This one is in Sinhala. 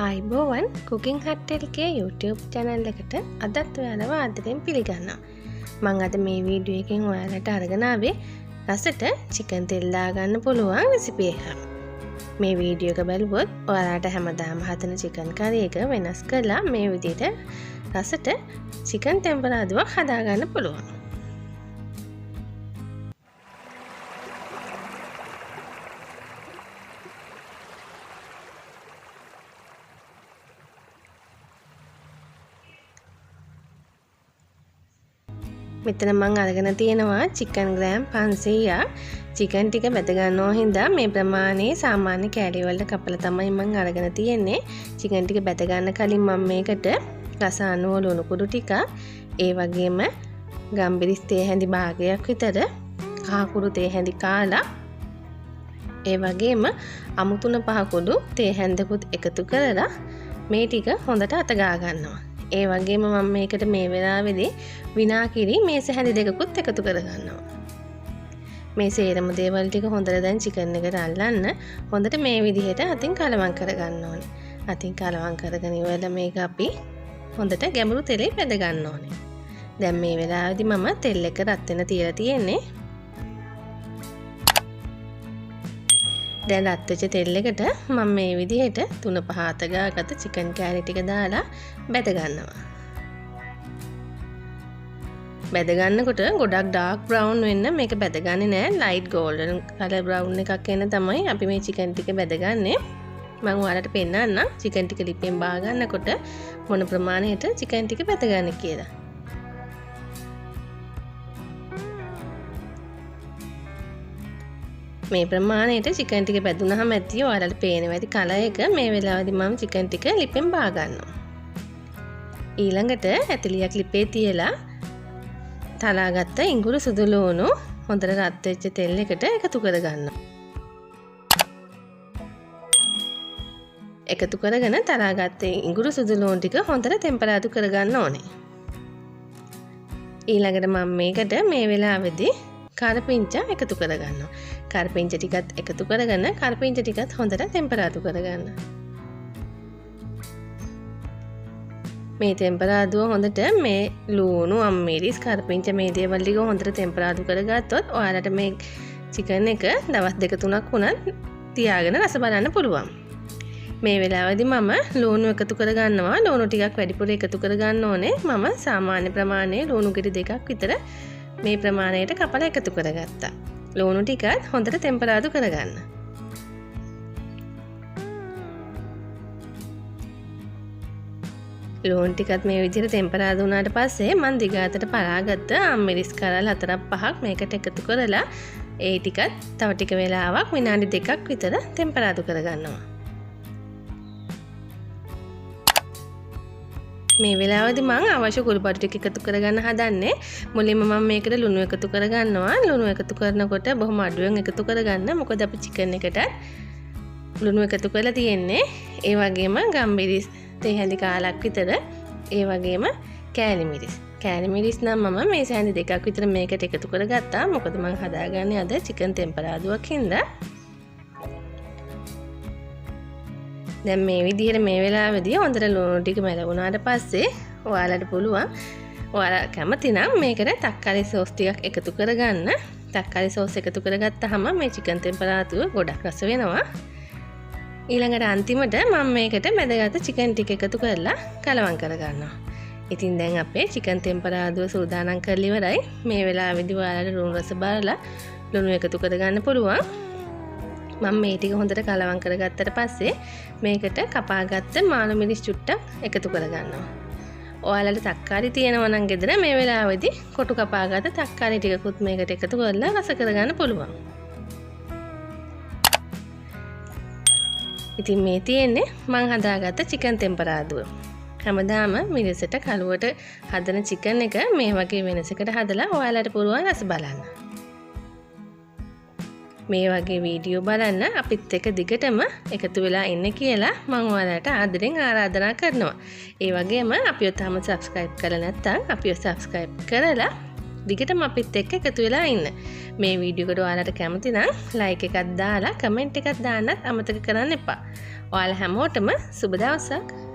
ආයිබෝවන් කුකින් හට්ටල්ගේ YouTube channel එකට අදත් ඔයාලව ආදරෙන් පිළිගන්නවා. මම අද මේ වීඩියෝ එකෙන් ඔයාලට අරගෙන ආවේ රසට චිකන් තෙල් දාගන්න පුළුවන් රෙසිපි එකක්. මේ වීඩියෝ එක බලුවොත් ඔයාලට හැමදාම හදන චිකන් කරි එක වෙනස් කරලා මේ විදිහට රසට චිකන් ටෙම්පරාදුවක් හදාගන්න පුළුවන්. මෙතන මම අරගෙන තියෙනවා චිකන් ග්‍රෑම් 500ක්. චිකන් ටික බෙද ගන්නවා හින්දා මේ ප්‍රමාණයේ සාමාන්‍ය කෑලි වලට කපලා තමයි මම අරගෙන තියෙන්නේ. චිකන් ටික බෙද ගන්න කලින් මම මේකට රස අනුව ලුණු කුඩු ටික, ඒ වගේම ගම්බිරිස් තේ හැඳි භාගයක් විතර, කහ කුඩු තේ හැඳි කාලා, ඒ වගේම අමු තුන පහ කුඩු තේ හැඳකුත් එකතු කරලා මේ ටික හොඳට අත ගා ගන්නවා. ඒ වගේම මම මේකට මේ වෙලාවේදී විනාකිරි මේස හැඳි දෙකකුත් එකතු කරගන්නවා. මේ සේරම දේවල් ටික හොඳට දැන් චිකන් එකට අල්ලන්න හොඳට මේ විදිහට අතින් කලවම් කරගන්න ඕනේ. අතින් කලවම් කරගෙන ඉවරලා මේක අපි හොඳට ගැඹුරු තෙලේ පැද ගන්න ඕනේ. දැන් මේ වෙලාවේදී මම තෙල් එක රත් වෙන තියලා තියෙන්නේ. දැන් රත් වෙච්ච තෙල් එකට මම මේ විදිහට 3-5 අත ගාගත්ත චිකන් කෑලි ටික දාලා බැද ගන්නවා. බැද ගන්නකොට ගොඩක් ඩාර්ක් බ්‍රවුන් වෙන්න මේක බැදගන්නේ නෑ. ලයිට් ගෝල්ඩන් කලර් බ්‍රවුන් එකක් එන්න තමයි අපි මේ චිකන් ටික බැදගන්නේ. මම ඔයාලට පෙන්නන්නම් චිකන් ටික ලිපෙන් බා ගන්නකොට මොන ප්‍රමාණයට චිකන් ටික බැදගන්නේ කියලා. මේ ප්‍රමාණයට චිකන් ටික බැදුනහම ඇති ඔයාලට පේනවා ඇති කලර් එක. මේ වෙලාවේදී මම චිකන් ටික ලිපෙන් බා ගන්නවා. ඊළඟට ඇතිලියක් ලිපේ තියලා තලාගත්ත ඉඟුරු සුදු ලුණු හොඳට රත් වෙච්ච තෙල් එකට එකතු කර ගන්නවා. එකතු කරගෙන තලාගත්ත ඉඟුරු සුදු ලුණු ටික හොඳට ටෙම්පරාදු කර ගන්න ඕනේ. ඊළඟට මම මේකට මේ වෙලාවේදී කරපිංචා එකතු කර ගන්නවා. කරපිංච ටිකත් එකතු කරගෙන කරපිංච ටිකත් හොඳට ටෙම්පරාදු කර ගන්න. මේ ටෙම්පරාදුව හොඳට මේ ලුණු, අම්මිරිස්, කරපිංච මේ දේවල් ටික හොඳට ටෙම්පරාදු කරගත්තොත් ඔයාලට මේ චිකන් එක දවස් 2-3ක් වුණත් තියාගෙන රස බලන්න පුළුවන්. මේ වෙලාවේදී මම ලුණු එකතු කර ගන්නවා. ලුණු ටිකක් වැඩිපුර එකතු කර ගන්න ඕනේ. මම සාමාන්‍ය ප්‍රමාණයේ ලුණු ගෙඩි 2ක් විතර මේ ප්‍රමාණයට කපලා එකතු කරගත්තා. ලුණු ටිකත් හොඳට ටෙම්පරාදු කරගන්න. ලුණු ටිකත් මේ විදිහට ටෙම්පරාදු වුණාට පස්සේ මම දිගාතට පරාගත්ත අම්මිරිස් කරල් 4-5ක් මේකට එකතු කරලා ඒ ටිකත් තව ටික වෙලාවක් විනාඩි 2ක් විතර ටෙම්පරාදු කරගන්නවා. මේ වෙලාවේදී මම අවශ්‍ය කුරුපටු ටික එකතු කරගන්න හදන්නේ. මුලින්ම මම මේකට ලුණු එකතු කරගන්නවා. ලුණු එකතු කරනකොට බොහොම අඩුවෙන් එකතු කරගන්න. මොකද අපි චිකන් එකට ලුණු එකතු කරලා තියෙන්නේ. ඒ වගේම ගම්බිරිස් තේ හැඳි කාලක් විතර, ඒ වගේම කෑලි මිරිස්. කෑලි මිරිස් නම් මම මේ හැඳි 2ක් විතර මේකට එකතු කරගත්තා. මොකද මම හදාගන්නේ අද චිකන් ටෙම්පරාදුවක් හින්දා. දැන් මේ විදිහට මේ වෙලාවේදී හොඳට ලුණු ටික මැලවුණාට පස්සේ ඔයාලට පුළුවන් ඔයාලා කැමති නම් මේකට තක්කාලි සෝස් ටිකක් එකතු කරගන්න. තක්කාලි සෝස් එකතු කරගත්තාම මේ චිකන් ටෙම්පරාදුව ගොඩක් රස වෙනවා. ඊළඟට අන්තිමට මම මේකට මැදගත්ත චිකන් ටික එකතු කරලා කලවම් කරගන්නවා. ඉතින් දැන් අපේ චිකන් ටෙම්පරාදුව සූදානම් කරලා ඉවරයි. මේ වෙලාවේදී ඔයාලට ලුණු රස බලලා ලුණු එකතු කරගන්න පුළුවන්. මම මේ ටික හොඳට කලවම් කරගත්තට පස්සේ මේකට කපාගත්ත මාළු මිරිස් චුට්ටක් එකතු කරගන්නවා. ඔයාලට තක්කාලි තියෙනවා නම් ගෙදර මේ වෙලාවේදී කොටු කපාගත්ත තක්කාලි ටිකකුත් මේකට එකතු කරලා රස කරගන්න පුළුවන්. ඉතින් මේ තියෙන්නේ මං හදාගත්ත චිකන් ටෙම්පරාදුව. හැමදාම මිරිසට කලුවට හදන චිකන් එක මේ වගේ වෙනසකට හදලා ඔයාලට පුළුවන් රස බලන්න. මේ වගේ වීඩියෝ බලන්න අපිත් එක්ක දිගටම එකතු වෙලා ඉන්න කියලා මම ඔයාලට ආදරෙන් ආරාධනා කරනවා. ඒ වගේම අපිව තාම subscribe කරලා නැත්නම් අපිව subscribe කරලා දිගටම අපිත් එක්ක එකතු වෙලා ඉන්න. මේ වීඩියෝ එකට ඔයාලට කැමති නම් like එකක් දාලා comment එකක් දාන්නත් අමතක කරන්න එපා. ඔයාලා හැමෝටම සුබ දවසක්.